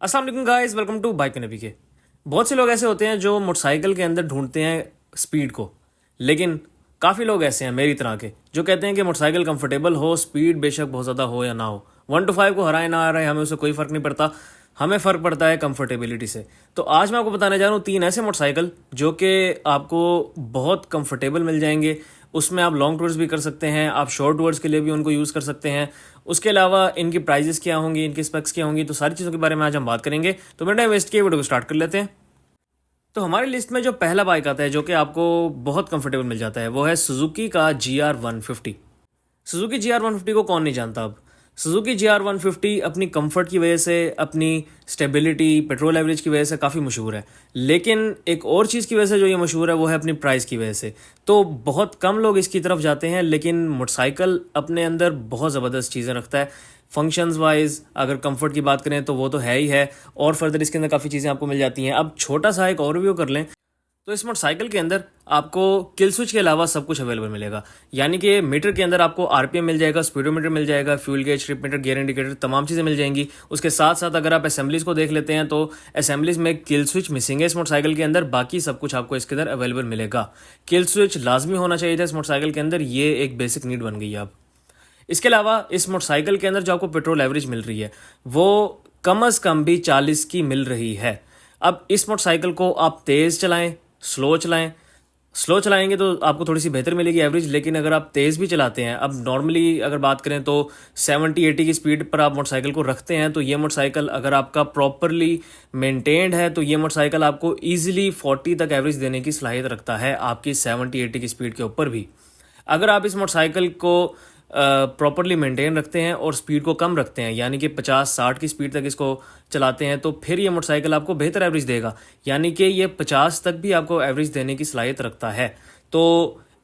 अस्सलाम वालेकुम guys, welcome to bike नबी के। बहुत से लोग ऐसे होते हैं जो मोटरसाइकिल के अंदर ढूंढते हैं स्पीड को, लेकिन काफ़ी लोग ऐसे हैं मेरी तरह के जो कहते हैं कि मोटरसाइकिल कंफर्टेबल हो, स्पीड बेशक बहुत ज़्यादा हो या ना हो, 1 to 5 को हराए ना हराए हमें उससे कोई फ़र्क नहीं पड़ता, हमें फ़र्क पड़ता है कंफर्टेबिलिटी से। तो आज मैं आपको बताने जा रहा हूँ 3 ऐसे मोटरसाइकिल जो कि आपको बहुत कंफर्टेबल मिल जाएंगे। उसमें आप लॉन्ग टूर्स भी कर सकते हैं, आप शॉर्ट टूर्स के लिए भी उनको यूज़ कर सकते हैं। उसके अलावा इनकी प्राइजेस क्या होंगी, इनकी स्पेक्स क्या होंगी, तो सारी चीज़ों के बारे में आज हम बात करेंगे। तो बिना टाइम वेस्ट किए वीडियो को स्टार्ट कर लेते हैं। तो हमारी लिस्ट में जो पहला बाइक आता है जो कि आपको बहुत कंफर्टेबल मिल जाता है वो है सुजुकी का GR150। सुजुकी GR150 को कौन नहीं जानता। अब सुजुकी GR150 अपनी कंफर्ट की वजह से, अपनी स्टेबिलिटी, पेट्रोल एवरेज की वजह से काफ़ी मशहूर है। लेकिन एक और चीज़ की वजह से जो ये मशहूर है वो है अपनी प्राइस की वजह से। तो बहुत कम लोग इसकी तरफ जाते हैं, लेकिन मोटरसाइकिल अपने अंदर बहुत ज़बरदस्त चीज़ें रखता है। फंक्शंस वाइज अगर कंफर्ट की बात करें तो वो तो है ही है, और फर्दर इसके अंदर काफ़ी चीज़ें आपको मिल जाती हैं। अब छोटा सा एक ओवरव्यू कर लें तो इस मोटरसाइकिल के अंदर आपको किल स्विच के अलावा सब कुछ अवेलेबल मिलेगा। यानी कि मीटर के अंदर आपको आरपीएम मिल जाएगा, स्पीडोमीटर मिल जाएगा, fuel gauge, trip meter, gear indicator, तमाम चीज़ें मिल जाएंगी। उसके साथ साथ अगर आप असेंबलीज को देख लेते हैं तो असेंबलीज में किल स्विच मिसिंग है इस मोटरसाइकिल के अंदर, बाकी सब कुछ आपको इसके अंदर अवेलेबल मिलेगा। किल स्विच लाजमी होना चाहिए था इस मोटरसाइकिल के अंदर, ये एक बेसिक नीड बन गई है अब। इसके अलावा इस मोटरसाइकिल के अंदर जो आपको पेट्रोल एवरेज मिल रही है वो कम अज़ कम भी 40 की मिल रही है। अब इस मोटरसाइकिल को आप तेज़ चलाएं, स्लो चलाएं। स्लो चलाएंगे तो आपको थोड़ी सी बेहतर मिलेगी एवरेज, लेकिन अगर आप तेज़ भी चलाते हैं, अब नॉर्मली अगर बात करें तो 70-80 की स्पीड पर आप मोटरसाइकिल को रखते हैं, तो ये मोटरसाइकिल अगर आपका प्रॉपरली मेंटेन्ड है तो ये मोटरसाइकिल आपको ईजिली 40 तक एवरेज देने की सलाहियत रखता है आपकी 70-80 की स्पीड के ऊपर भी। अगर आप इस मोटरसाइकिल को प्रॉपरली मेंटेन रखते हैं और स्पीड को कम रखते हैं, यानी कि 50-60 की स्पीड तक इसको चलाते हैं, तो फिर ये मोटरसाइकिल आपको बेहतर एवरेज देगा। यानी कि ये 50 तक भी आपको एवरेज देने की सलाहियत रखता है। तो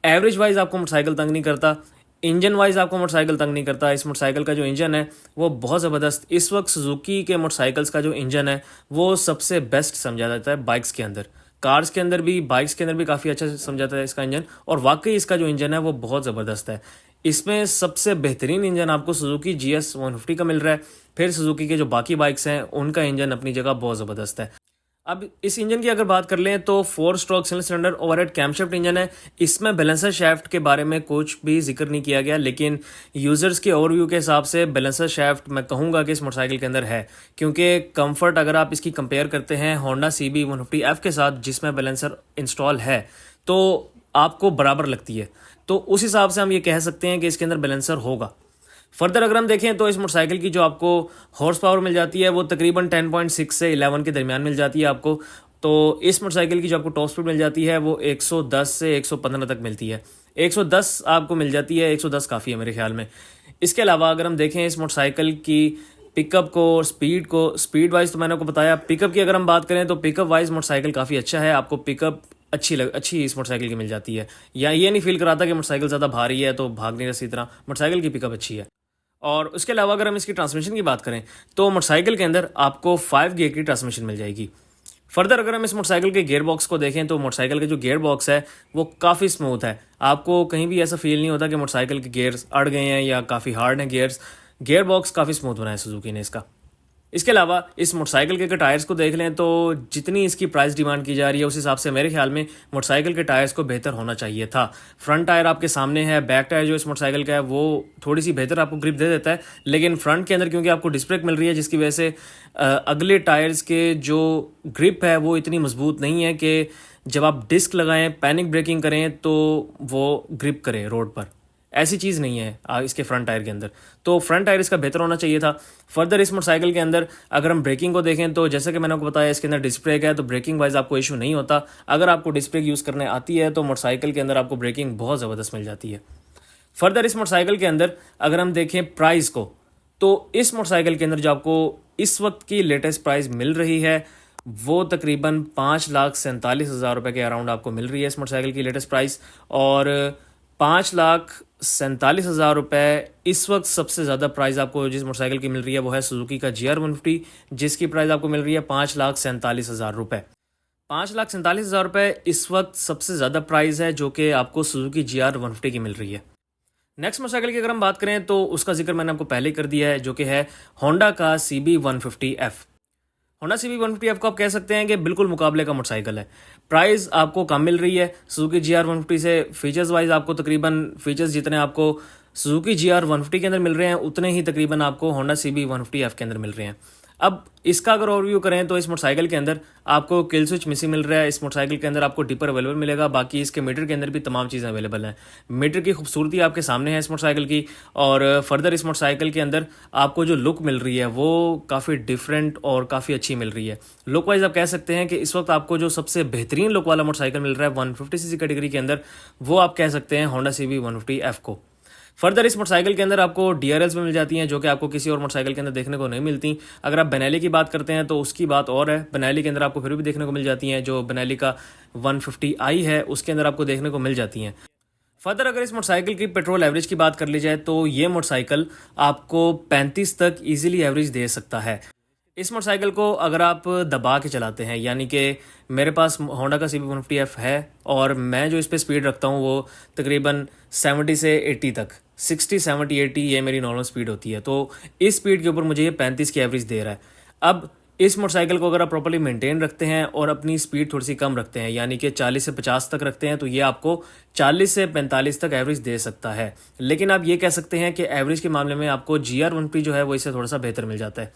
एवरेज वाइज आपको मोटरसाइकिल तंग नहीं करता, इंजन वाइज आपको मोटरसाइकिल तंग नहीं करता। इस मोटरसाइकिल का जो इंजन है वो बहुत ज़बरदस्त, इस वक्त सुजुकी के मोटरसाइकिल्स का जो इंजन है वो सबसे बेस्ट समझा जाता है बाइक्स के अंदर। कार्स के अंदर भी, बाइक्स के अंदर भी काफ़ी अच्छा समझाता है इसका इंजन, और वाकई इसका जो इंजन है वो बहुत ज़बरदस्त है। इसमें सबसे बेहतरीन इंजन आपको सुजुकी GS150 का मिल रहा है। फिर सुजुकी के जो बाकी बाइक्स हैं उनका इंजन अपनी जगह बहुत ज़बरदस्त है। अब इस इंजन की अगर बात कर लें तो 4 stroke single cylinder overhead camshaft engine है। इसमें बैलेंसर शाफ्ट के बारे में कुछ भी जिक्र नहीं किया गया, लेकिन यूज़र्स के ओवरव्यू के हिसाब से बैलेंसर शाफ्ट मैं कहूँगा कि इस मोटरसाइकिल के अंदर है, क्योंकि कंफर्ट अगर आप इसकी कंपेयर करते हैं होंडा CB150F के साथ जिसमें बैलेंसर इंस्टॉल है तो आपको बराबर लगती है। तो उस हिसाब से हम ये कह सकते हैं कि इसके अंदर बैलेंसर होगा। फर्दर अगर हम देखें तो इस मोटरसाइकिल की जो आपको हॉर्स पावर मिल जाती है वो तकरीबन 10.6 से 11 के दरमियान मिल जाती है आपको। तो इस मोटरसाइकिल की जो आपको टॉप स्पीड मिल जाती है वो 110 से 115 तक मिलती है। 110 आपको मिल जाती है, 110 काफ़ी है मेरे ख्याल में। इसके अलावा अगर हम देखें इस मोटरसाइकिल की पिकअप को और स्पीड को, स्पीड वाइज तो मैंने आपको बताया। पिकअप की अगर हम बात करें तो पिकअप वाइज मोटरसाइकिल काफ़ी अच्छा है, आपको पिकअप अच्छी इस मोटरसाइकिल की मिल जाती है। या ये नहीं फील कराता कि मोटरसाइकिल ज़्यादा भारी है तो भाग नहीं रही इसी तरह, मोटरसाइकिल की पिकअप अच्छी है। और उसके अलावा अगर हम इसकी ट्रांसमिशन की बात करें तो मोटरसाइकिल के अंदर आपको 5 गियर की ट्रांसमिशन मिल जाएगी। फर्दर अगर हम इस मोटरसाइकिल के गियर बॉक्स को देखें तो मोटरसाइकिल के जो गियर बॉक्स है वो काफ़ी स्मूथ है। आपको कहीं भी ऐसा फील नहीं होता कि मोटरसाइकिल के गियर्स अड़ गए हैं या काफ़ी हार्ड हैं गियर्स। गियर बॉक्स काफ़ी स्मूथ बनाया सुजुकी ने इसका। इसके अलावा इस मोटरसाइकिल के टायर्स को देख लें तो जितनी इसकी प्राइस डिमांड की जा रही है उस हिसाब से मेरे ख्याल में मोटरसाइकिल के टायर्स को बेहतर होना चाहिए था। फ्रंट टायर आपके सामने है, बैक टायर जो इस मोटरसाइकिल का है वो थोड़ी सी बेहतर आपको ग्रिप दे देता है, लेकिन फ्रंट के अंदर क्योंकि आपको डिस्क ब्रेक मिल रही है जिसकी वजह से अगले टायर्स के जो ग्रिप है वो इतनी मजबूत नहीं है कि जब आप डिस्क लगाएं, पैनिक ब्रेकिंग करें तो वो ग्रिप करे रोड पर। ऐसी चीज़ नहीं है इसके फ्रंट टायर के अंदर, तो फ्रंट टायर इसका बेहतर होना चाहिए था। फर्दर इस मोटरसाइकिल के अंदर अगर हम ब्रेकिंग को देखें तो जैसे कि मैंने आपको बताया इसके अंदर डिस्क ब्रेक है, तो ब्रेकिंग वाइज आपको इशू नहीं होता। अगर आपको डिस्क ब्रेक यूज़ करने आती है तो मोटरसाइकिल के अंदर आपको ब्रेकिंग बहुत ज़बरदस्त मिल जाती है। फर्दर इस मोटरसाइकिल के अंदर अगर हम देखें प्राइस को तो इस मोटरसाइकिल के अंदर जो आपको इस वक्त की लेटेस्ट प्राइस मिल रही है वो तकरीबन 5,47,000 रुपये के अराउंड आपको मिल रही है इस मोटरसाइकिल की लेटेस्ट प्राइस। और 5,47,000 रुपये इस वक्त सबसे ज़्यादा प्राइस आपको जिस मोटरसाइकिल की मिल रही है वो है सुजुकी का GR150, जिसकी प्राइस आपको मिल रही है 5,47,000 रुपये। 5,47,000 रुपये इस वक्त सबसे ज़्यादा प्राइस है जो कि आपको सुजुकी GR150 की मिल रही है। नेक्स्ट मोटरसाइकिल की अगर हम बात करें तो उसका जिक्र मैंने आपको पहले कर दिया है, जो कि है होंडा का CB150F। होंडा CB 150F को आप कह सकते हैं कि बिल्कुल मुकाबले का मोटरसाइकिल है। प्राइस आपको कम मिल रही है सुजुकी GR 150 से। फीचर्स वाइज आपको तकरीबन फीचर्स जितने आपको सुजुकी GR 150 के अंदर मिल रहे हैं उतने ही तकरीबन आपको होंडा CB 150F के अंदर मिल रहे हैं। अब इसका अगर ओवरव्यू करें तो इस मोटरसाइकिल के अंदर आपको किल स्विच मिसिंग मिल रहा है। इस मोटरसाइकिल के अंदर आपको डिपर अवेलेबल मिलेगा। बाकी इसके मीटर के अंदर भी तमाम चीज़ें अवेलेबल हैं। मीटर की खूबसूरती आपके सामने है इस मोटरसाइकिल की। और फर्दर इस मोटरसाइकिल के अंदर आपको जो लुक मिल रही है वो काफ़ी डिफरेंट और काफ़ी अच्छी मिल रही है। लुक वाइज आप कह सकते हैं कि इस वक्त आपको जो सबसे बेहतरीन लुक वाला मोटरसाइकिल मिल रहा है 150cc कैटेगरी के अंदर, वो आप कह सकते हैं होंडा CB 150F को। फर्दर इस मोटरसाइकिल के अंदर आपको DRLs भी मिल जाती हैं जो कि आपको किसी और मोटरसाइकिल के अंदर देखने को नहीं मिलती। अगर आप बेनेली की बात करते हैं तो उसकी बात और है। बेनेली के अंदर आपको फिर भी देखने को मिल जाती हैं, जो बेनेली का 150i है उसके अंदर आपको देखने को मिल जाती हैं। फर्दर अगर इस मोटरसाइकिल की पेट्रोल एवरेज की बात कर ली जाए तो ये मोटरसाइकिल आपको 35 तक ईजिली एवरेज दे सकता है। इस मोटरसाइकिल को अगर आप दबा के चलाते हैं, यानी कि मेरे पास होंडा का CB 150F है और मैं जो इस पर स्पीड रखता हूँ वो तकरीबन 70 से 80 तक, 60 70 80 ये मेरी नॉर्मल स्पीड होती है। तो इस स्पीड के ऊपर मुझे ये 35 की एवरेज दे रहा है। अब इस मोटरसाइकिल को अगर आप प्रॉपर्ली मेंटेन रखते हैं और अपनी स्पीड थोड़ी सी कम रखते हैं, यानी कि 40 से 50 तक रखते हैं, तो ये आपको 40 से 45 तक एवरेज दे सकता है। लेकिन आप ये कह सकते हैं कि एवरेज के मामले में आपको GR 150 जो है वो इससे थोड़ा सा बेहतर मिल जाता है।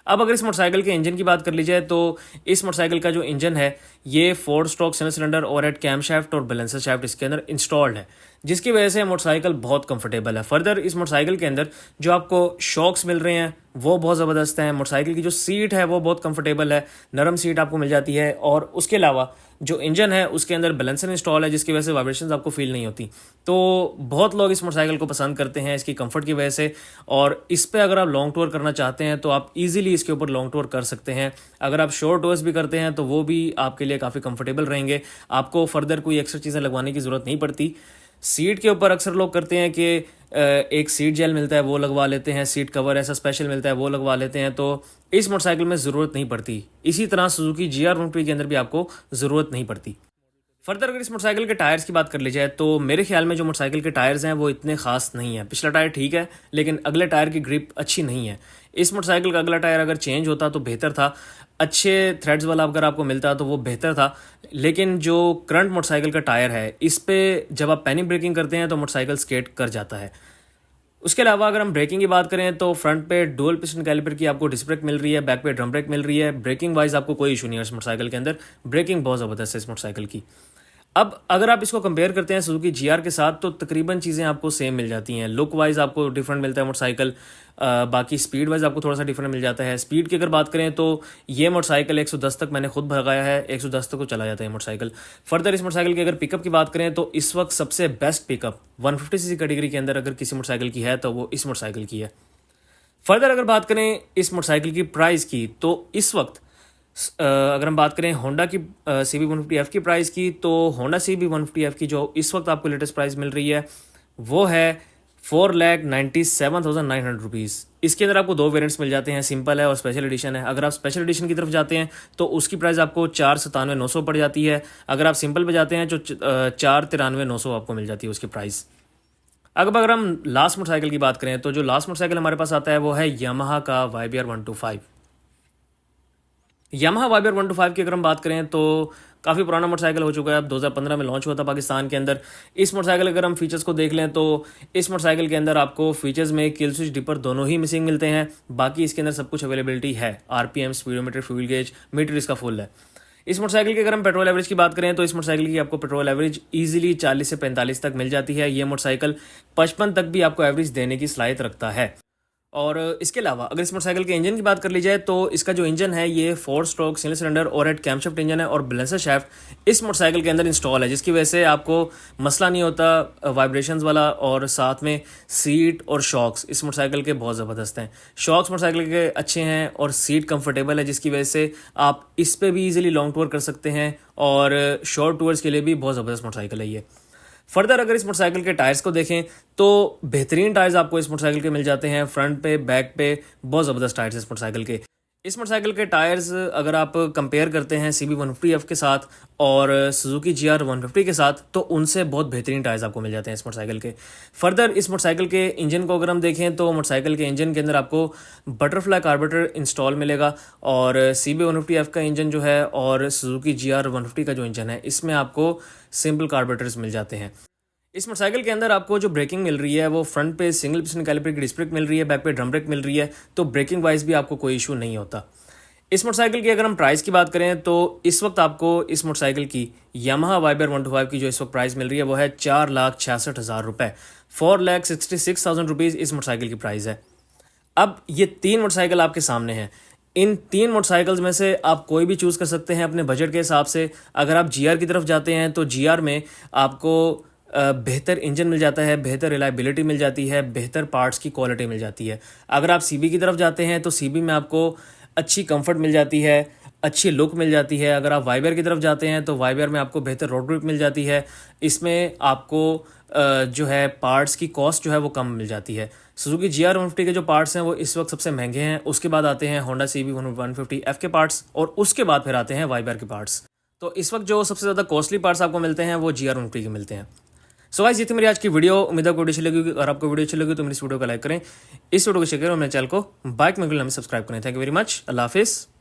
अब अगर इस मोटरसाइकिल के इंजन की बात कर ली जाए तो इस मोटरसाइकिल का जो इंजन है ये 4 स्ट्रोक सिंगल सिलेंडर और हेड कैम शाफ्ट और बैलेंसर शाफ्ट इसके अंदर इंस्टॉल्ड है, जिसकी वजह से मोटरसाइकिल बहुत कंफर्टेबल है। फर्दर इस मोटरसाइकिल के अंदर जो आपको शॉक्स मिल रहे हैं वो बहुत ज़बरदस्त हैं। मोटरसाइकिल की जो सीट है वो बहुत कंफर्टेबल है, नरम सीट आपको मिल जाती है। और उसके अलावा जो इंजन है उसके अंदर बैलेंसर इंस्टॉल है, जिसकी वजह से वाइब्रेशंस आपको फील नहीं होती। तो बहुत लोग इस मोटरसाइकिल को पसंद करते हैं इसकी कंफर्ट की वजह से। और इस पे अगर आप लॉन्ग टूर करना चाहते हैं तो आप इजीली इसके ऊपर लॉन्ग टूर कर सकते हैं। अगर आप शॉर्ट टूर्स भी करते हैं तो वो भी आपके लिए काफ़ी कंफर्टेबल रहेंगे। आपको फर्दर कोई एक्स्ट्रा चीज़ें लगवाने की ज़रूरत नहीं पड़ती। सीट के ऊपर अक्सर लोग करते हैं कि एक सीट जेल मिलता है वो लगवा लेते हैं, सीट कवर ऐसा स्पेशल मिलता है वो लगवा लेते हैं। तो इस मोटरसाइकिल में ज़रूरत नहीं पड़ती। इसी तरह सुजुकी GR 150 के अंदर भी आपको ज़रूरत नहीं पड़ती। फर्दर अगर इस मोटरसाइकिल के टायर्स की बात कर ली जाए तो मेरे ख्याल में जो मोटरसाइकिल के टायर्स हैं वो इतने खास नहीं है। पिछला टायर ठीक है लेकिन अगले टायर की ग्रिप अच्छी नहीं है। इस मोटरसाइकिल का अगला टायर अगर चेंज होता तो बेहतर था, अच्छे थ्रेड्स वाला अगर आपको मिलता तो वो बेहतर था। लेकिन जो करंट मोटरसाइकिल का टायर है इस पे जब आप पैनिक ब्रेकिंग करते हैं तो मोटरसाइकिल स्केट कर जाता है। उसके अलावा अगर हम ब्रेकिंग की बात करें तो फ्रंट पे डुअल पिस्टन कैलिपर की आपको डिस्क ब्रेक मिल रही है, बैक पे ड्रम ब्रेक मिल रही है। ब्रेकिंग वाइज आपको कोई इशू नहीं है इस मोटरसाइकिल के अंदर, ब्रेकिंग बहुत ज़बरदस्त है इस मोटरसाइकिल की। अब अगर आप इसको कंपेयर करते हैं सुजुकी GR के साथ तो तकरीबन चीज़ें आपको सेम मिल जाती हैं। लुक वाइज आपको डिफरेंट मिलता है मोटरसाइकिल, बाकी स्पीड वाइज आपको थोड़ा सा डिफरेंट मिल जाता है। स्पीड की अगर बात करें तो ये मोटरसाइकिल 110 तक मैंने खुद भगाया है, 110 तक को चला जाता है मोटरसाइकिल। फर्दर इस मोटरसाइकिल की अगर पिकअप की बात करें तो इस वक्त सबसे बेस्ट पिकअप 150cc कैटेगरी के अंदर अगर किसी मोटरसाइकिल की है तो वो इस मोटरसाइकिल की है। फर्दर अगर बात करें इस मोटरसाइकिल की प्राइस की तो इस वक्त अगर हम बात करें होंडा की CB 150F की प्राइस की तो होंडा CB 150F की जो इस वक्त आपको लेटेस्ट प्राइस मिल रही है वो है 4,97,900 रुपीज़। इसके अंदर आपको दो वेरिएंट्स मिल जाते हैं, सिंपल है और स्पेशल एडिशन है। अगर आप स्पेशल एडिशन की तरफ जाते हैं तो उसकी प्राइस आपको 4,97,900 पड़ जाती है। अगर आप सिंपल पे जाते हैं तो 4,93,900 आपको मिल जाती है उसकी प्राइस। अगर हम लास्ट मोटरसाइकिल की बात करें तो जो लास्ट मोटरसाइकिल हमारे पास आता है वो है यामाहा का YBR 125। यामाहा YBR 125 की अगर हम बात करें तो काफ़ी पुराना मोटरसाइकिल हो चुका है। अब 2015 में लॉन्च हुआ था पाकिस्तान के अंदर। इस मोटरसाइकिल अगर हम फीचर्स को देख लें तो इस मोटरसाइकिल के अंदर आपको फीचर्स में किल स्विच डिपर दोनों ही मिसिंग मिलते हैं। बाकी इसके अंदर सब कुछ अवेलेबिलिटी है, RPM, speedometer, fuel gauge, meter इसका फुल है। इस मोटरसाइकिल की अगर हम पेट्रोल एवरेज की बात करें तो इस मोटरसाइकिल की आपको पेट्रोल एवरेज इजीली 40 से 45 तक मिल जाती है। ये मोटरसाइकिल 55 तक भी आपको एवरेज देने की सलाहियत रखता है। और इसके अलावा अगर इस मोटरसाइकिल के इंजन की बात कर ली जाए तो इसका जो इंजन है ये 4 स्ट्रोक सिंगल सिलेंडर और हेड कैमशाफ्ट इंजन है और बैलेंसर शाफ्ट इस मोटरसाइकिल के अंदर इंस्टॉल है, जिसकी वजह से आपको मसला नहीं होता वाइब्रेशंस वाला। और साथ में सीट और शॉक्स इस मोटरसाइकिल के बहुत ज़बरदस्त हैं। शॉक्स मोटरसाइकिल के अच्छे हैं और सीट कंफर्टेबल है, जिसकी वजह से आप इस पर भी ईजिली लॉन्ग टूर कर सकते हैं और शॉर्ट टूर्स के लिए भी बहुत ज़बरदस्त मोटरसाइकिल है ये। फर्दर अगर इस मोटरसाइकिल के टायर्स को देखें तो बेहतरीन टायर्स आपको इस मोटरसाइकिल के मिल जाते हैं। फ्रंट पे, बैक पे बहुत ज़बरदस्त टायर्स इस मोटरसाइकिल के। इस मोटरसाइकिल के टायर्स अगर आप कंपेयर करते हैं CB150F के साथ और सुजुकी GR150 के साथ, तो उनसे बहुत बेहतरीन टायर्स आपको मिल जाते हैं इस मोटरसाइकिल के। फर्दर इस मोटरसाइकिल के इंजन को अगर हम देखें तो मोटरसाइकिल के इंजन के अंदर आपको बटरफ्लाई कार्बोरेटर इंस्टॉल मिलेगा, और CB150F का इंजन जो है और सुजुकी GR150 का जो इंजन है इसमें आपको सिंपल कार्बोरेटर्स मिल जाते हैं। इस मोटरसाइकिल के अंदर आपको जो ब्रेकिंग मिल रही है वो फ्रंट पे सिंगल पिस्टन कैलिपर की डिस्क ब्रेक मिल रही है, बैक पे ड्रम ब्रेक मिल रही है, तो ब्रेकिंग वाइज भी आपको कोई इशू नहीं होता। इस मोटरसाइकिल की अगर हम प्राइस की बात करें तो इस वक्त आपको इस मोटरसाइकिल की यामाहा वाइबर 125 की जो इस वक्त प्राइस मिल रही है वो है 4,66,000 रुपये, 4,66,000 रुपीज़ इस मोटरसाइकिल की प्राइस है। अब ये 3 मोटरसाइकिल आपके सामने हैं। इन 3 मोटरसाइकिल्स में से आप कोई भी चूज़ कर सकते हैं अपने बजट के हिसाब से। अगर आप GR की तरफ जाते हैं तो GR में आपको बेहतर इंजन मिल जाता है, बेहतर रिलायबिलिटी मिल जाती है, बेहतर पार्ट्स की क्वालिटी मिल जाती है। अगर आप CB की तरफ जाते हैं तो CB में आपको अच्छी कंफर्ट मिल जाती है, अच्छी लुक मिल जाती है। अगर आप वाइबर की तरफ जाते हैं तो वाइबर में आपको बेहतर रोड ग्रिप मिल जाती है। इसमें आपको जो है पार्ट्स की कॉस्ट जो है वो कम मिल जाती है। सुजुकी GR150 के जो पार्ट्स हैं वो इस वक्त सबसे महंगे हैं, उसके बाद आते हैं होंडा CB150F के पार्ट्स, और उसके बाद फिर आते हैं वाइबर के पार्ट्स। तो इस वक्त जो सबसे ज़्यादा कॉस्टली पार्ट्स आपको मिलते हैं वो GR150 के मिलते हैं। सो गाइस, ये थी मेरी आज की वीडियो। उम्मीद है आपको वीडियो अच्छी लगी। अगर आपको वीडियो अच्छी लगी तो मेरी इस वीडियो को लाइक करें, इस वीडियो को शेयर करें और मेरे चैनल को बाइक में सब्सक्राइब करें। Thank you very much. अल्लाह हाफिज़।